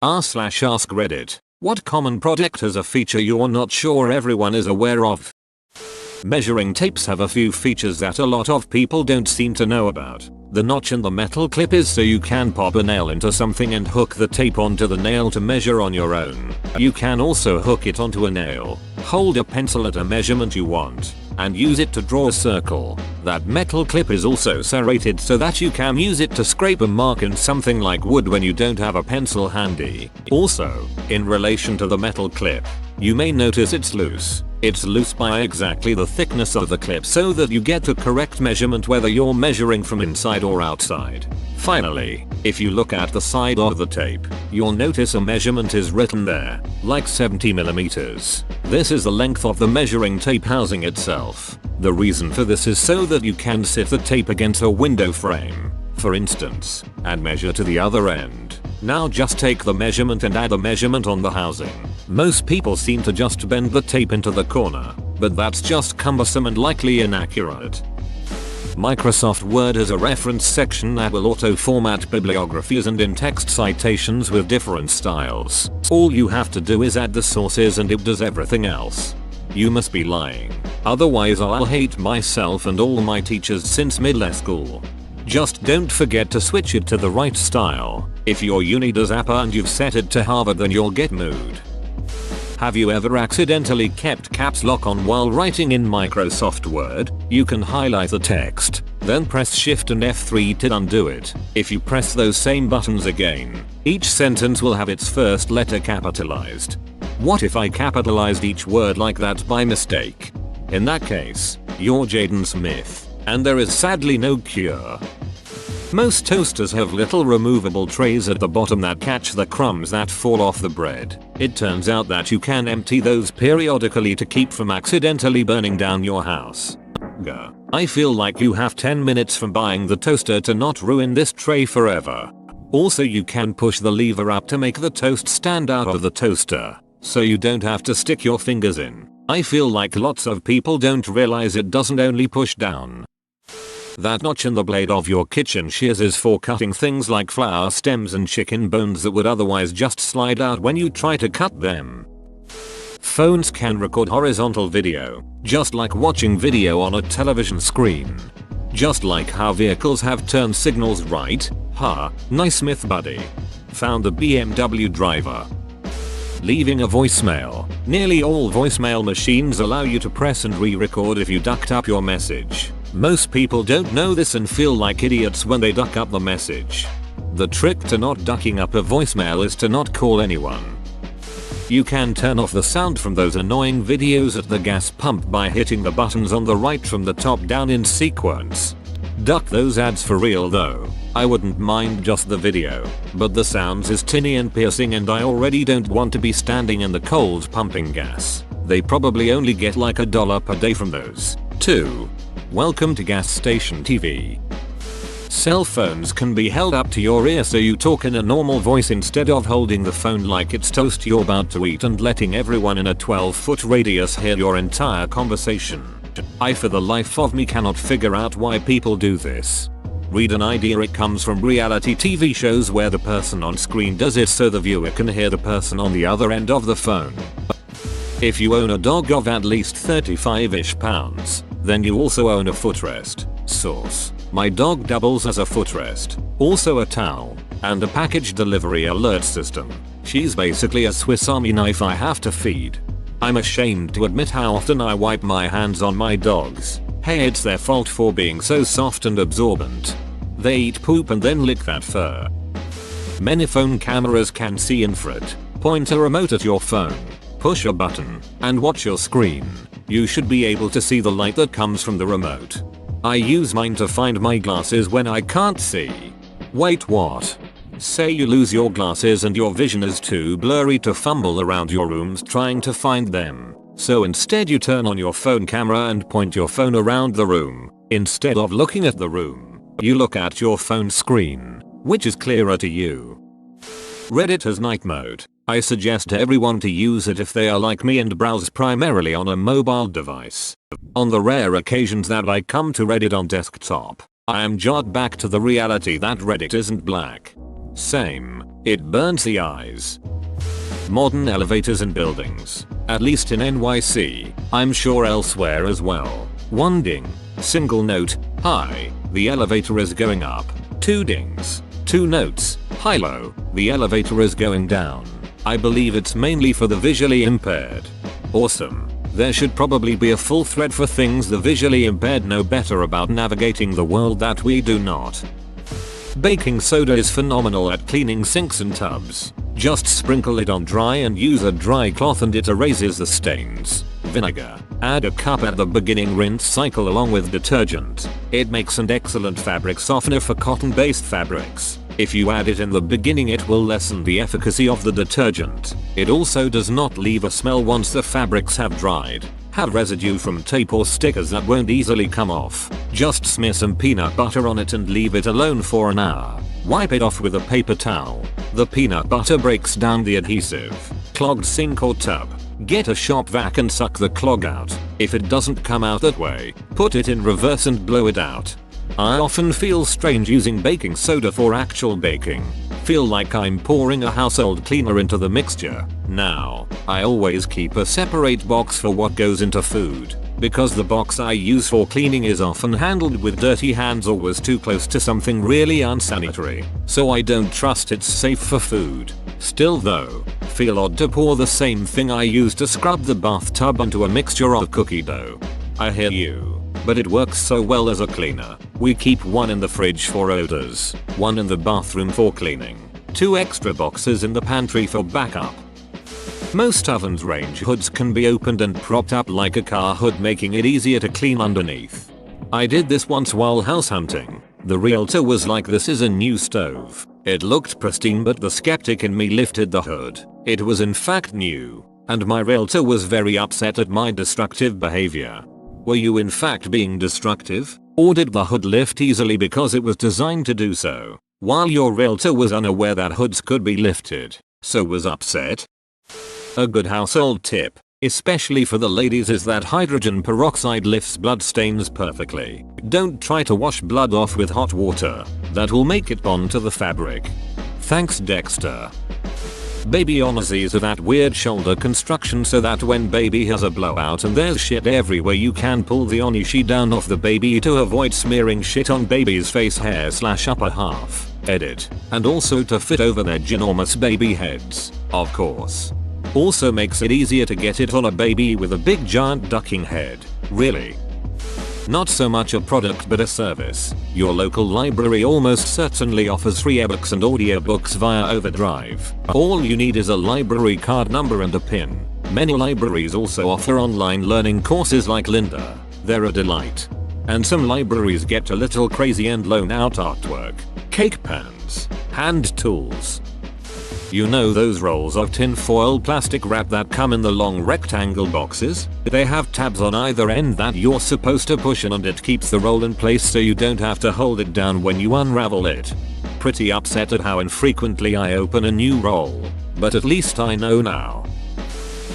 r/ask Reddit. What common product has a feature you're not sure everyone is aware of? Measuring tapes have a few features that a lot of people don't seem to know about. The notch in the metal clip is so you can pop a nail into something and hook the tape onto the nail to measure on your own. You can also hook it onto a nail, hold a pencil at a measurement you want, and use it to draw a circle. That metal clip is also serrated so that you can use it to scrape a mark in something like wood when you don't have a pencil handy. Also, in relation to the metal clip, you may notice it's loose. It's loose by exactly the thickness of the clip so that you get the correct measurement whether you're measuring from inside or outside. Finally, if you look at the side of the tape, you'll notice a measurement is written there, like 70mm. This is the length of the measuring tape housing itself. The reason for this is so that you can sit the tape against a window frame, for instance, and measure to the other end. Now just take the measurement and add a measurement on the housing. Most people seem to just bend the tape into the corner, but that's just cumbersome and likely inaccurate. Microsoft Word has a reference section that will auto-format bibliographies and in-text citations with different styles. All you have to do is add the sources and it does everything else. You must be lying. Otherwise I'll hate myself and all my teachers since middle school. Just don't forget to switch it to the right style. If your uni does APA and you've set it to Harvard, then you'll get mood. Have you ever accidentally kept caps lock on while writing in Microsoft Word? You can highlight the text, then press Shift and F3 to undo it. If you press those same buttons again, each sentence will have its first letter capitalized. What if I capitalized each word like that by mistake? In that case, you're Jaden Smith, and there is sadly no cure. Most toasters have little removable trays at the bottom that catch the crumbs that fall off the bread. It turns out that you can empty those periodically to keep from accidentally burning down your house. I feel like you have 10 minutes from buying the toaster to not ruin this tray forever. Also, you can push the lever up to make the toast stand out of the toaster, so you don't have to stick your fingers in. I feel like lots of people don't realize it doesn't only push down. That notch in the blade of your kitchen shears is for cutting things like flower stems and chicken bones that would otherwise just slide out when you try to cut them. Phones can record horizontal video, just like watching video on a television screen. Just like how vehicles have turn signals right. Nice myth, buddy. Found the BMW driver. Leaving a voicemail. Nearly all voicemail machines allow you to press and re-record if you ducked up your message. Most people don't know this and feel like idiots when they duck up the message. The trick to not ducking up a voicemail is to not call anyone. You can turn off the sound from those annoying videos at the gas pump by hitting the buttons on the right from the top down in sequence. Duck those ads for real though. I wouldn't mind just the video, but the sounds is tinny and piercing and I already don't want to be standing in the cold pumping gas. They probably only get like $1 per day from those. 2. Welcome to gas station TV. Cell phones can be held up to your ear so you talk in a normal voice instead of holding the phone like it's toast you're about to eat and letting everyone in a 12-foot radius hear your entire conversation. I for the life of me cannot figure out why people do this. Read an idea. It comes from reality TV shows where the person on screen does it so the viewer can hear the person on the other end of the phone. If you own a dog of at least 35-ish pounds, then you also own a footrest. Source: my dog doubles as a footrest, also a towel, and a package delivery alert system. She's basically a Swiss Army knife I have to feed. I'm ashamed to admit how often I wipe my hands on my dogs. Hey, it's their fault for being so soft and absorbent. They eat poop and then lick that fur. Many phone cameras can see infrared. Point a remote at your phone, push a button, and watch your screen. You should be able to see the light that comes from the remote. I use mine to find my glasses when I can't see. Wait, what? Say you lose your glasses and your vision is too blurry to fumble around your rooms trying to find them. So instead you turn on your phone camera and point your phone around the room. Instead of looking at the room, you look at your phone screen, which is clearer to you. Reddit has night mode. I suggest everyone to use it if they are like me and browse primarily on a mobile device. On the rare occasions that I come to Reddit on desktop, I am jarred back to the reality that Reddit isn't black. Same. It burns the eyes. Modern elevators in buildings. At least in NYC, I'm sure elsewhere as well. 1 ding. Single note, hi, the elevator is going up. 2 dings. 2 notes, hi low, the elevator is going down. I believe it's mainly for the visually impaired. Awesome. There should probably be a full thread for things the visually impaired know better about navigating the world that we do not. Baking soda is phenomenal at cleaning sinks and tubs. Just sprinkle it on dry and use a dry cloth and it erases the stains. Vinegar. Add a cup at the beginning rinse cycle along with detergent. It makes an excellent fabric softener for cotton-based fabrics. If you add it in the beginning it will lessen the efficacy of the detergent. It also does not leave a smell once the fabrics have dried. Have residue from tape or stickers that won't easily come off. Just smear some peanut butter on it and leave it alone for an hour. Wipe it off with a paper towel. The peanut butter breaks down the adhesive. Clogged sink or tub. Get a shop vac and suck the clog out. If it doesn't come out that way, put it in reverse and blow it out. I often feel strange using baking soda for actual baking. Feel like I'm pouring a household cleaner into the mixture. Now, I always keep a separate box for what goes into food, because the box I use for cleaning is often handled with dirty hands or was too close to something really unsanitary, so I don't trust it's safe for food. Still though, feel odd to pour the same thing I use to scrub the bathtub onto a mixture of cookie dough. I hear you, but it works so well as a cleaner. We keep 1 in the fridge for odors, 1 in the bathroom for cleaning, 2 extra boxes in the pantry for backup. Most ovens' range hoods can be opened and propped up like a car hood, making it easier to clean underneath. I did this once while house hunting. The realtor was like, this is a new stove. It looked pristine, but the skeptic in me lifted the hood. It was in fact new, and my realtor was very upset at my destructive behavior. Were you in fact being destructive? Or did the hood lift easily because it was designed to do so, while your realtor was unaware that hoods could be lifted, so was upset? A good household tip, especially for the ladies, is that hydrogen peroxide lifts blood stains perfectly. Don't try to wash blood off with hot water. That will make it bond to the fabric. Thanks Dexter. Baby Onesies are that weird shoulder construction so that when baby has a blowout and there's shit everywhere, you can pull the Onishi down off the baby to avoid smearing shit on baby's face hair / upper half. Edit. And also to fit over their ginormous baby heads, of course. Also makes it easier to get it on a baby with a big giant ducking head. Really. Not so much a product but a service. Your local library almost certainly offers free ebooks and audiobooks via Overdrive. All you need is a library card number and a PIN. Many libraries also offer online learning courses like Lynda. They're a delight. And some libraries get a little crazy and loan out artwork, cake pans, hand tools. You know those rolls of tinfoil plastic wrap that come in the long rectangle boxes? They have tabs on either end that you're supposed to push in and it keeps the roll in place so you don't have to hold it down when you unravel it. Pretty upset at how infrequently I open a new roll, but at least I know now.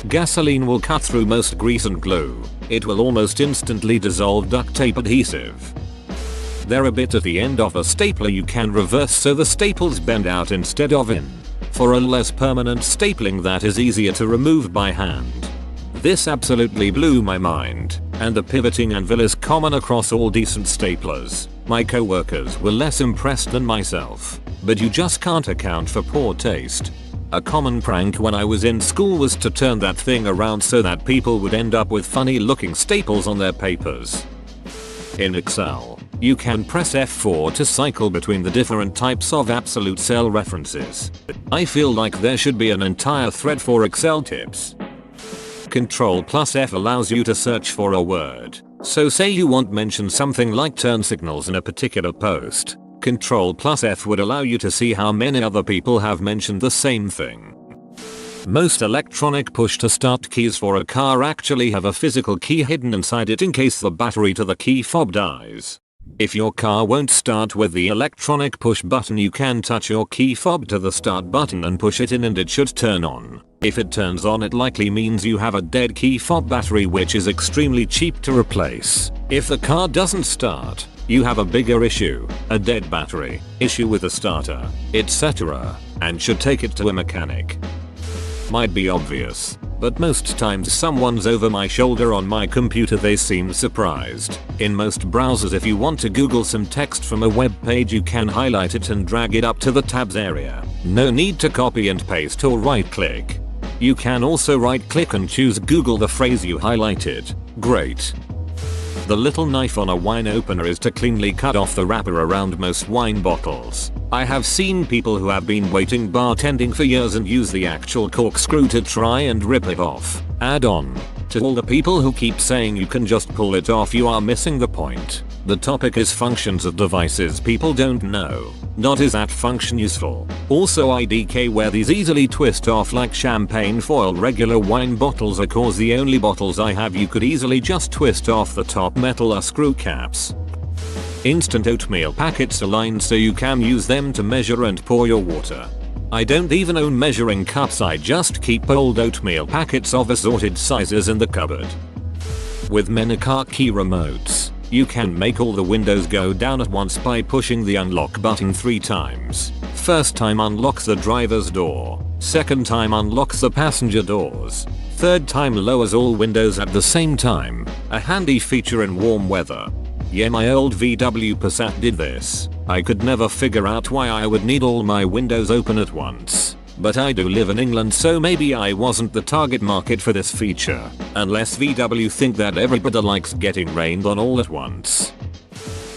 Gasoline will cut through most grease and glue. It will almost instantly dissolve duct tape adhesive. There a bit at the end of a stapler you can reverse so the staples bend out instead of in, for a less permanent stapling that is easier to remove by hand. This absolutely blew my mind, and the pivoting anvil is common across all decent staplers. My coworkers were less impressed than myself, but you just can't account for poor taste. A common prank when I was in school was to turn that thing around so that people would end up with funny looking staples on their papers. In Excel, you can press F4 to cycle between the different types of absolute cell references. I feel like there should be an entire thread for Excel tips. Ctrl+F allows you to search for a word. So say you want to mention something like turn signals in a particular post. Ctrl+F would allow you to see how many other people have mentioned the same thing. Most electronic push-to-start keys for a car actually have a physical key hidden inside it in case the battery to the key fob dies. If your car won't start with the electronic push button, you can touch your key fob to the start button and push it in and it should turn on. If it turns on, it likely means you have a dead key fob battery, which is extremely cheap to replace. If the car doesn't start, you have a bigger issue, a dead battery, issue with the starter, etc. and should take it to a mechanic. Might be obvious, but most times someone's over my shoulder on my computer. They seem surprised. In most browsers, if you want to Google some text from a web page, you can highlight it and drag it up to the tabs area. No need to copy and paste or right click. You can also right click and choose Google the phrase you highlighted. Great. The little knife on a wine opener is to cleanly cut off the wrapper around most wine bottles. I have seen people who have been waiting bartending for years and use the actual corkscrew to try and rip it off. Add on to all the people who keep saying you can just pull it off, you are missing the point. The topic is functions of devices people don't know. Not is that function useful. Also IDK where these easily twist off like champagne foil. Regular wine bottles are cause the only bottles I have you could easily just twist off the top metal are screw caps. Instant oatmeal packets are lined so you can use them to measure and pour your water. I don't even own measuring cups, I just keep old oatmeal packets of assorted sizes in the cupboard. With Menaka key remotes, you can make all the windows go down at once by pushing the unlock button 3 times. First time unlocks the driver's door, second time unlocks the passenger doors, third time lowers all windows at the same time, a handy feature in warm weather. Yeah, my old VW Passat did this. I could never figure out why I would need all my windows open at once. But I do live in England, so maybe I wasn't the target market for this feature. Unless VW think that everybody likes getting rained on all at once.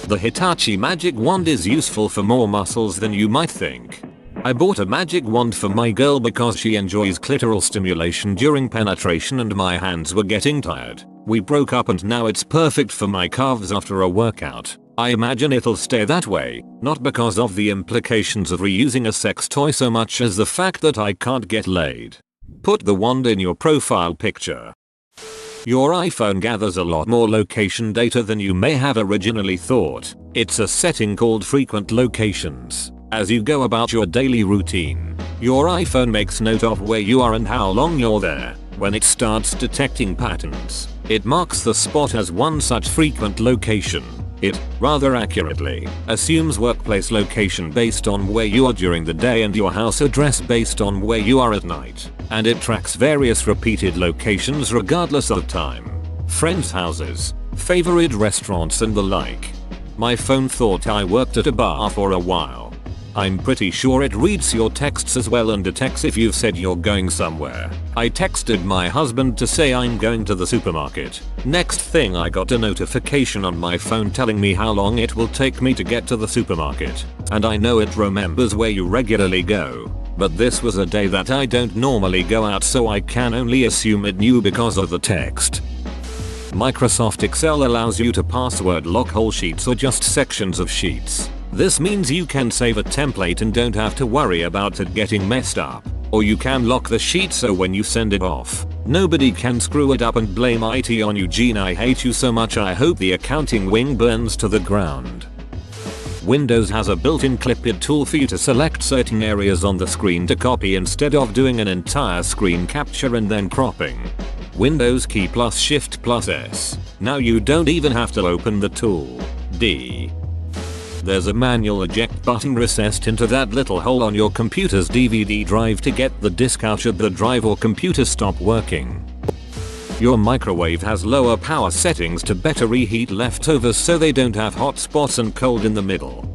The Hitachi Magic Wand is useful for more muscles than you might think. I bought a magic wand for my girl because she enjoys clitoral stimulation during penetration and my hands were getting tired. We broke up and now it's perfect for my calves after a workout. I imagine it'll stay that way, not because of the implications of reusing a sex toy so much as the fact that I can't get laid. Put the wand in your profile picture. Your iPhone gathers a lot more location data than you may have originally thought. It's a setting called frequent locations. As you go about your daily routine, your iPhone makes note of where you are and how long you're there. When it starts detecting patterns, it marks the spot as one such frequent location. It, rather accurately, assumes workplace location based on where you are during the day and your house address based on where you are at night. And it tracks various repeated locations regardless of time. Friends' houses, favorite restaurants and the like. My phone thought I worked at a bar for a while. I'm pretty sure it reads your texts as well and detects if you've said you're going somewhere. I texted my husband to say I'm going to the supermarket. Next thing I got a notification on my phone telling me how long it will take me to get to the supermarket. And I know it remembers where you regularly go. But this was a day that I don't normally go out, so I can only assume it knew because of the text. Microsoft Excel allows you to password lock whole sheets or just sections of sheets. This means you can save a template and don't have to worry about it getting messed up. Or you can lock the sheet so when you send it off, nobody can screw it up and blame IT on you. Gene, I hate you so much. I hope the accounting wing burns to the ground. Windows has a built-in clip-it tool for you to select certain areas on the screen to copy instead of doing an entire screen capture and then cropping. Windows key plus Shift plus S. Now you don't even have to open the tool. D. There's a manual eject button recessed into that little hole on your computer's DVD drive to get the disk out should the drive or computer stop working. Your microwave has lower power settings to better reheat leftovers so they don't have hot spots and cold in the middle.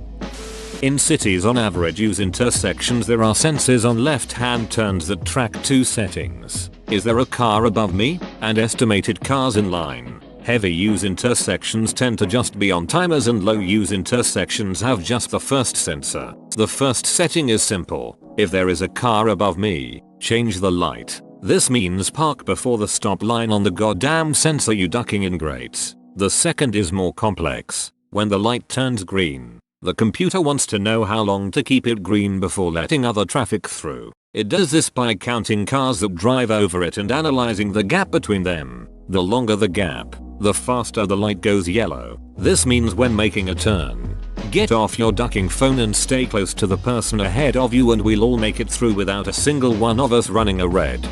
In cities on average use intersections there are sensors on left-hand turns that track 2 settings. Is there a car above me? And estimated cars in line. Heavy use intersections tend to just be on timers and low use intersections have just the first sensor. The first setting is simple. If there is a car above me, change the light. This means park before the stop line on the goddamn sensor you ducking in. Great. The second is more complex. When the light turns green, the computer wants to know how long to keep it green before letting other traffic through. It does this by counting cars that drive over it and analyzing the gap between them. The longer the gap, the faster the light goes yellow. This means when making a turn, get off your ducking phone and stay close to the person ahead of you and we'll all make it through without a single one of us running a red.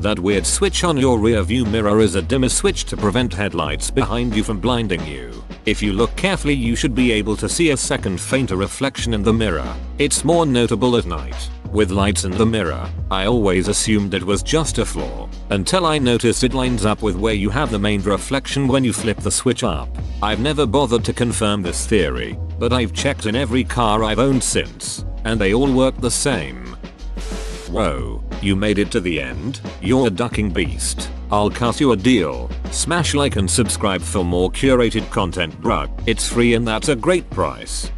That weird switch on your rear view mirror is a dimmer switch to prevent headlights behind you from blinding you. If you look carefully you should be able to see a second fainter reflection in the mirror. It's more notable at night. With lights in the mirror, I always assumed it was just a flaw, until I noticed it lines up with where you have the main reflection when you flip the switch up. I've never bothered to confirm this theory, but I've checked in every car I've owned since, and they all work the same. Whoa, you made it to the end? You're a ducking beast. I'll cut you a deal. Smash like and subscribe for more curated content, bruh. It's free and that's a great price.